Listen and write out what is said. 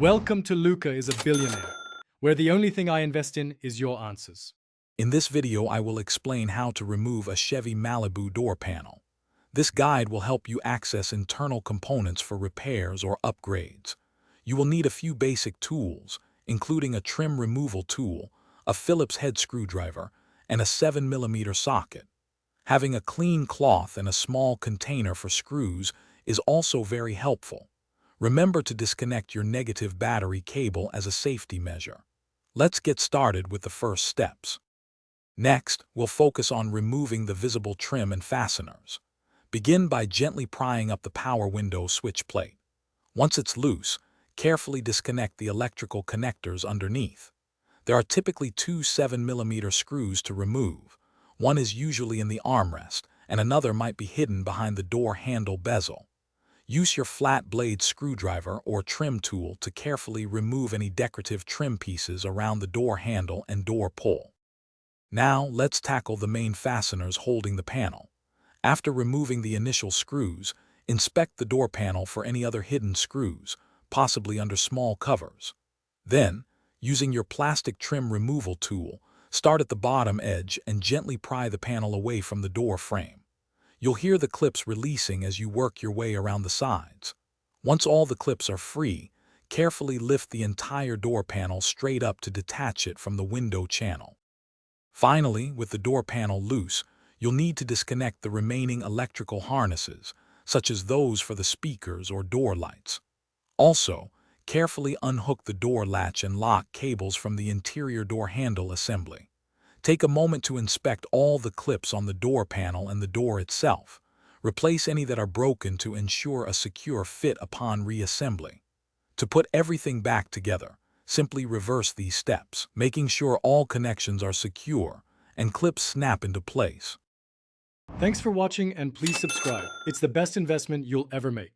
Welcome to Luca is a Billionaire, where the only thing I invest in is your answers. In this video, I will explain how to remove a Chevy Malibu door panel. This guide will help you access internal components for repairs or upgrades. You will need a few basic tools, including a trim removal tool, a Phillips head screwdriver, and a 7mm socket. Having a clean cloth and a small container for screws is also very helpful. Remember to disconnect your negative battery cable as a safety measure. Let's get started with the first steps. Next, we'll focus on removing the visible trim and fasteners. Begin by gently prying up the power window switch plate. Once it's loose, carefully disconnect the electrical connectors underneath. There are typically two 7mm screws to remove. One is usually in the armrest, and another might be hidden behind the door handle bezel. Use your flat blade screwdriver or trim tool to carefully remove any decorative trim pieces around the door handle and door pull. Now, let's tackle the main fasteners holding the panel. After removing the initial screws, inspect the door panel for any other hidden screws, possibly under small covers. Then, using your plastic trim removal tool, start at the bottom edge and gently pry the panel away from the door frame. You'll hear the clips releasing as you work your way around the sides. Once all the clips are free, carefully lift the entire door panel straight up to detach it from the window channel. Finally, with the door panel loose, you'll need to disconnect the remaining electrical harnesses, such as those for the speakers or door lights. Also, carefully unhook the door latch and lock cables from the interior door handle assembly. Take a moment to inspect all the clips on the door panel and the door itself. Replace any that are broken to ensure a secure fit upon reassembly. To put everything back together, simply reverse these steps, making sure all connections are secure and clips snap into place. Thanks for watching and please subscribe. It's the best investment you'll ever make.